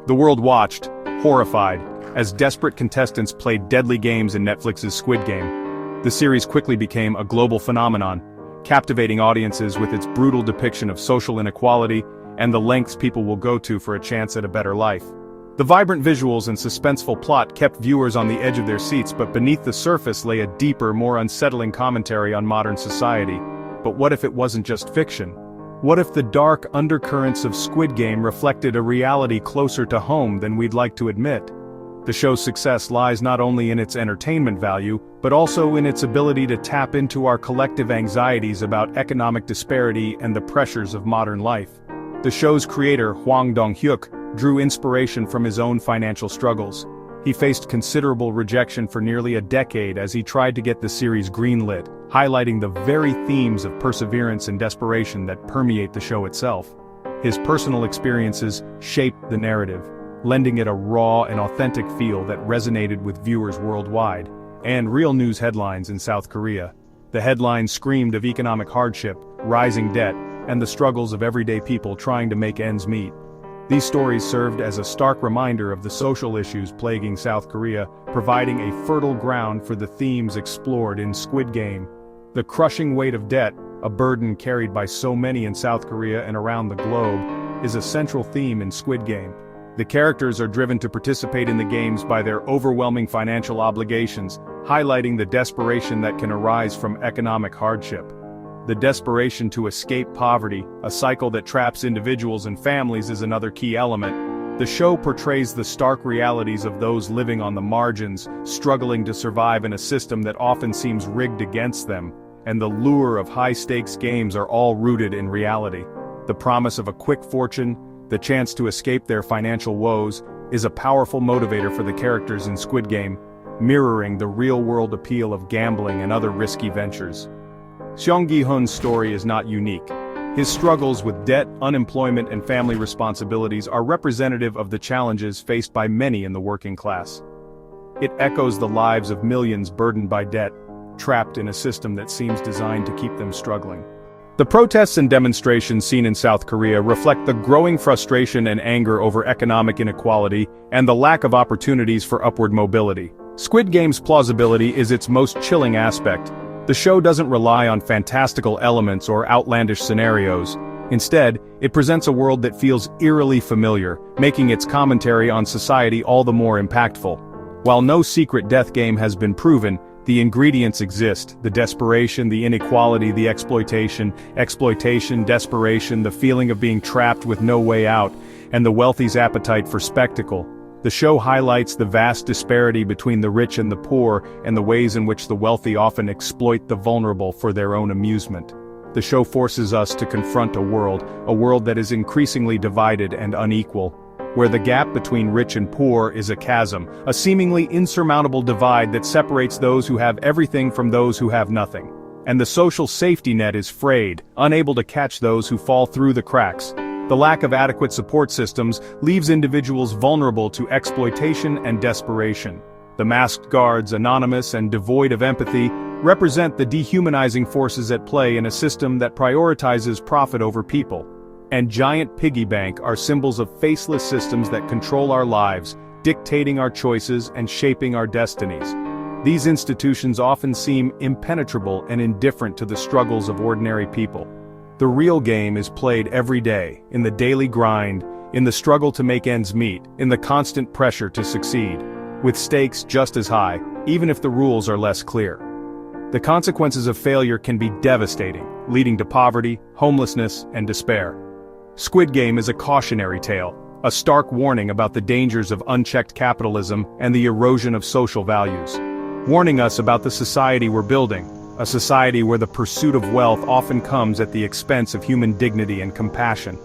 The world watched, horrified, as desperate contestants played deadly games in Netflix's Squid Game. The series quickly became a global phenomenon, captivating audiences with its brutal depiction of social inequality and the lengths people will go to for a chance at a better life. The vibrant visuals and suspenseful plot kept viewers on the edge of their seats, but beneath the surface lay a deeper, more unsettling commentary on modern society. But what if it wasn't just fiction? What if the dark undercurrents of Squid Game reflected a reality closer to home than we'd like to admit? The show's success lies not only in its entertainment value, but also in its ability to tap into our collective anxieties about economic disparity and the pressures of modern life. The show's creator, Hwang Dong-hyuk, drew inspiration from his own financial struggles. He faced considerable rejection for nearly a decade as he tried to get the series greenlit, highlighting the very themes of perseverance and desperation that permeate the show itself. His personal experiences shaped the narrative, lending it a raw and authentic feel that resonated with viewers worldwide, and real news headlines in South Korea. The headlines screamed of economic hardship, rising debt, and the struggles of everyday people trying to make ends meet. These stories served as a stark reminder of the social issues plaguing South Korea, providing a fertile ground for the themes explored in Squid Game. The crushing weight of debt, a burden carried by so many in South Korea and around the globe, is a central theme in Squid Game. The characters are driven to participate in the games by their overwhelming financial obligations, highlighting the desperation that can arise from economic hardship. The desperation to escape poverty, a cycle that traps individuals and families, is another key element. The show portrays the stark realities of those living on the margins, struggling to survive in a system that often seems rigged against them, and the lure of high-stakes games are all rooted in reality. The promise of a quick fortune, the chance to escape their financial woes, is a powerful motivator for the characters in Squid Game, mirroring the real-world appeal of gambling and other risky ventures. Seong Gi-hun's story is not unique. His struggles with debt, unemployment, and family responsibilities are representative of the challenges faced by many in the working class. It echoes the lives of millions burdened by debt, trapped in a system that seems designed to keep them struggling. The protests and demonstrations seen in South Korea reflect the growing frustration and anger over economic inequality and the lack of opportunities for upward mobility. Squid Game's plausibility is its most chilling aspect. The show doesn't rely on fantastical elements or outlandish scenarios. Instead, it presents a world that feels eerily familiar, making its commentary on society all the more impactful. While no secret death game has been proven, the ingredients exist: the desperation, the inequality, the exploitation, desperation, the feeling of being trapped with no way out, and the wealthy's appetite for spectacle. The show highlights the vast disparity between the rich and the poor, and the ways in which the wealthy often exploit the vulnerable for their own amusement. The show forces us to confront a world that is increasingly divided and unequal, where the gap between rich and poor is a chasm, a seemingly insurmountable divide that separates those who have everything from those who have nothing. And the social safety net is frayed, unable to catch those who fall through the cracks. The lack of adequate support systems leaves individuals vulnerable to exploitation and desperation. The masked guards, anonymous and devoid of empathy, represent the dehumanizing forces at play in a system that prioritizes profit over people. And giant piggy bank are symbols of faceless systems that control our lives, dictating our choices and shaping our destinies. These institutions often seem impenetrable and indifferent to the struggles of ordinary people. The real game is played every day, in the daily grind, in the struggle to make ends meet, in the constant pressure to succeed, with stakes just as high, even if the rules are less clear. The consequences of failure can be devastating, leading to poverty, homelessness, and despair. Squid Game is a cautionary tale, a stark warning about the dangers of unchecked capitalism and the erosion of social values, warning us about the society we're building. A society where the pursuit of wealth often comes at the expense of human dignity and compassion.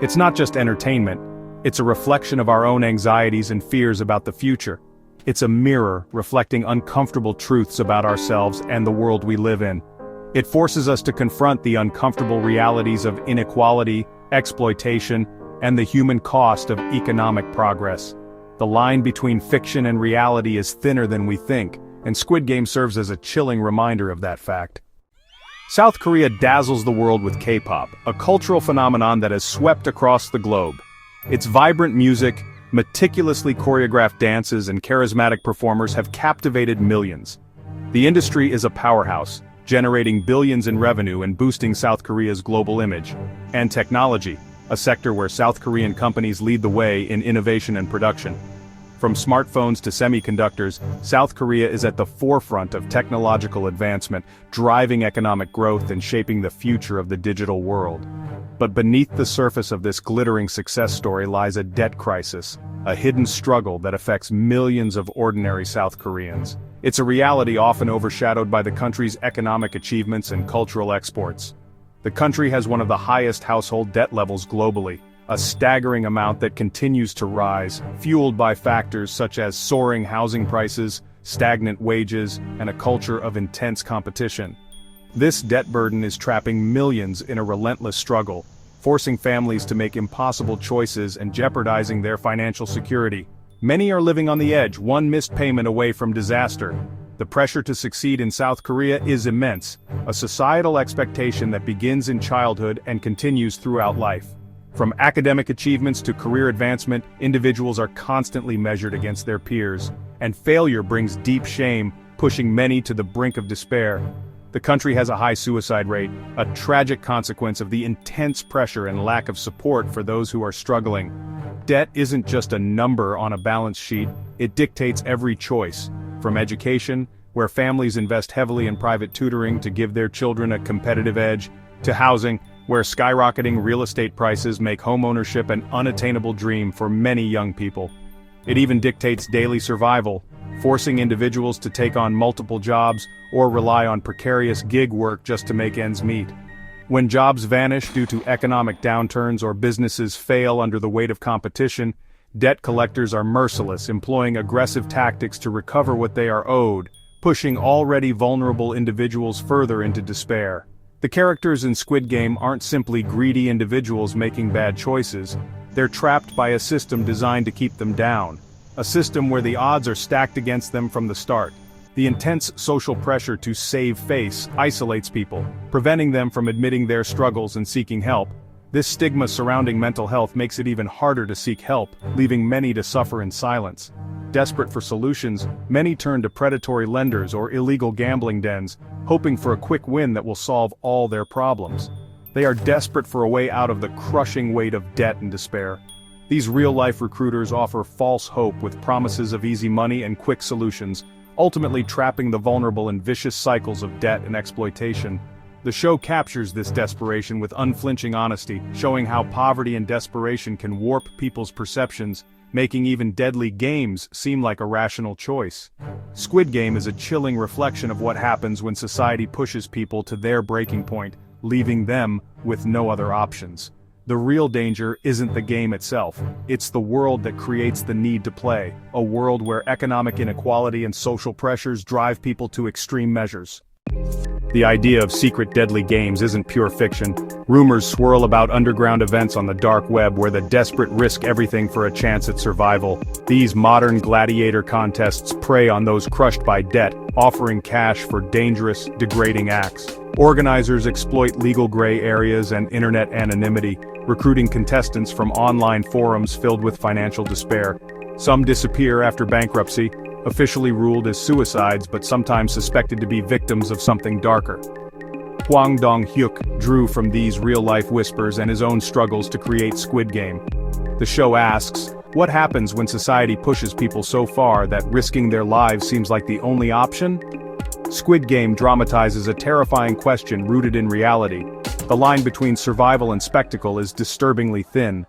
It's not just entertainment, it's a reflection of our own anxieties and fears about the future. It's a mirror reflecting uncomfortable truths about ourselves and the world we live in. It forces us to confront the uncomfortable realities of inequality, exploitation, and the human cost of economic progress. The line between fiction and reality is thinner than we think, and Squid Game serves as a chilling reminder of that fact. South Korea dazzles the world with K-pop, a cultural phenomenon that has swept across the globe. Its vibrant music, Meticulously choreographed dances and charismatic performers have captivated millions. The industry is a powerhouse, generating billions in revenue and boosting South Korea's global image. And technology, a sector where South Korean companies lead the way in innovation and production. From smartphones to semiconductors, South Korea is at the forefront of technological advancement, driving economic growth and shaping the future of the digital world. But beneath the surface of this glittering success story lies a debt crisis, a hidden struggle that affects millions of ordinary South Koreans. It's a reality often overshadowed by the country's economic achievements and cultural exports. The country has one of the highest household debt levels globally, a staggering amount that continues to rise, fueled by factors such as soaring housing prices, stagnant wages, and a culture of intense competition. This debt burden is trapping millions in a relentless struggle, forcing families to make impossible choices and jeopardizing their financial security. Many are living on the edge, one missed payment away from disaster. The pressure to succeed in South Korea is immense, a societal expectation that begins in childhood and continues throughout life. From academic achievements to career advancement, individuals are constantly measured against their peers, and failure brings deep shame, pushing many to the brink of despair. The country has a high suicide rate, a tragic consequence of the intense pressure and lack of support for those who are struggling. Debt isn't just a number on a balance sheet, it dictates every choice. From education, where families invest heavily in private tutoring to give their children a competitive edge, to housing, where skyrocketing real estate prices make homeownership an unattainable dream for many young people. It even dictates daily survival, forcing individuals to take on multiple jobs or rely on precarious gig work just to make ends meet. When jobs vanish due to economic downturns or businesses fail under the weight of competition, debt collectors are merciless, employing aggressive tactics to recover what they are owed, pushing already vulnerable individuals further into despair. The characters in Squid Game aren't simply greedy individuals making bad choices, they're trapped by a system designed to keep them down. A system where the odds are stacked against them from the start. The intense social pressure to save face isolates people, preventing them from admitting their struggles and seeking help. This stigma surrounding mental health makes it even harder to seek help, leaving many to suffer in silence. Desperate for solutions, many turn to predatory lenders or illegal gambling dens, hoping for a quick win that will solve all their problems. They are desperate for a way out of the crushing weight of debt and despair. These real-life recruiters offer false hope with promises of easy money and quick solutions, ultimately trapping the vulnerable in vicious cycles of debt and exploitation. The show captures this desperation with unflinching honesty, showing how poverty and desperation can warp people's perceptions, making even deadly games seem like a rational choice. Squid Game is a chilling reflection of what happens when society pushes people to their breaking point, leaving them with no other options. The real danger isn't the game itself, it's the world that creates the need to play, a world where economic inequality and social pressures drive people to extreme measures. The idea of secret deadly games isn't pure fiction. Rumors swirl about underground events on the dark web where the desperate risk everything for a chance at survival. These modern gladiator contests prey on those crushed by debt, offering cash for dangerous, degrading acts. Organizers exploit legal gray areas and internet anonymity, recruiting contestants from online forums filled with financial despair. Some disappear after bankruptcy, officially ruled as suicides but sometimes suspected to be victims of something darker. Hwang Dong-hyuk drew from these real-life whispers and his own struggles to create Squid Game. The show asks, what happens when society pushes people so far that risking their lives seems like the only option? Squid Game dramatizes a terrifying question rooted in reality. The line between survival and spectacle is disturbingly thin.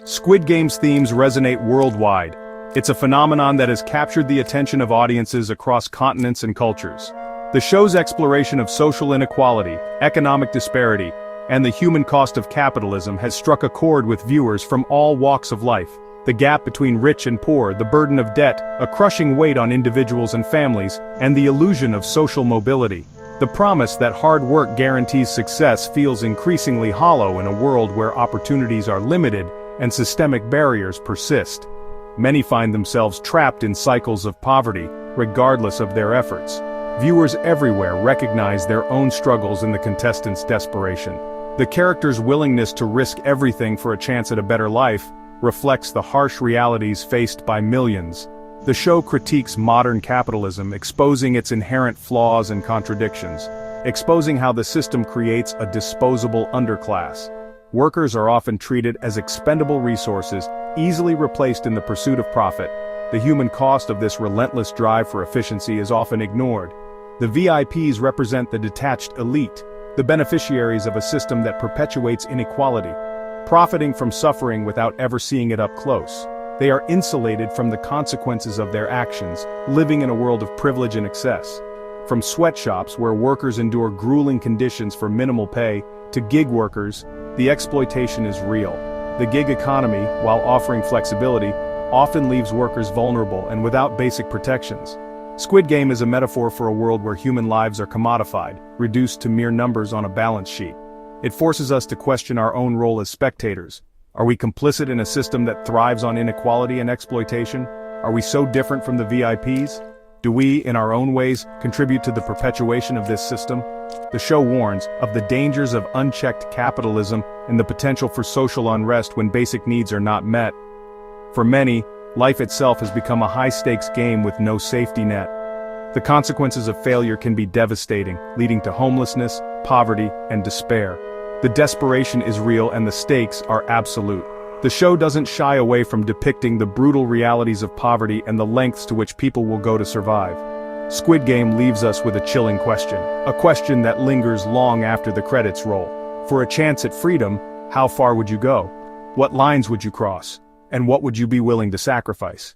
Squid Game's themes resonate worldwide. It's a phenomenon that has captured the attention of audiences across continents and cultures. The show's exploration of social inequality, economic disparity, and the human cost of capitalism has struck a chord with viewers from all walks of life. The gap between rich and poor, the burden of debt, a crushing weight on individuals and families, and the illusion of social mobility. The promise that hard work guarantees success feels increasingly hollow in a world where opportunities are limited and systemic barriers persist. Many find themselves trapped in cycles of poverty, regardless of their efforts. Viewers everywhere recognize their own struggles in the contestants' desperation. The characters' willingness to risk everything for a chance at a better life, reflects the harsh realities faced by millions. The show critiques modern capitalism, exposing its inherent flaws and contradictions, exposing how the system creates a disposable underclass. Workers are often treated as expendable resources, easily replaced in the pursuit of profit. The human cost of this relentless drive for efficiency is often ignored. The VIPs represent the detached elite, the beneficiaries of a system that perpetuates inequality, profiting from suffering without ever seeing it up close. They are insulated from the consequences of their actions, living in a world of privilege and excess. From sweatshops where workers endure grueling conditions for minimal pay, to gig workers, the exploitation is real. The gig economy, while offering flexibility, often leaves workers vulnerable and without basic protections. Squid Game is a metaphor for a world where human lives are commodified, reduced to mere numbers on a balance sheet. It forces us to question our own role as spectators. Are we complicit in a system that thrives on inequality and exploitation? Are we so different from the VIPs? Do we, in our own ways, contribute to the perpetuation of this system? The show warns of the dangers of unchecked capitalism and the potential for social unrest when basic needs are not met. For many, life itself has become a high-stakes game with no safety net. The consequences of failure can be devastating, leading to homelessness, poverty, and despair. The desperation is real and the stakes are absolute. The show doesn't shy away from depicting the brutal realities of poverty and the lengths to which people will go to survive. Squid Game leaves us with a chilling question, a question that lingers long after the credits roll. For a chance at freedom, how far would you go? What lines would you cross? And what would you be willing to sacrifice?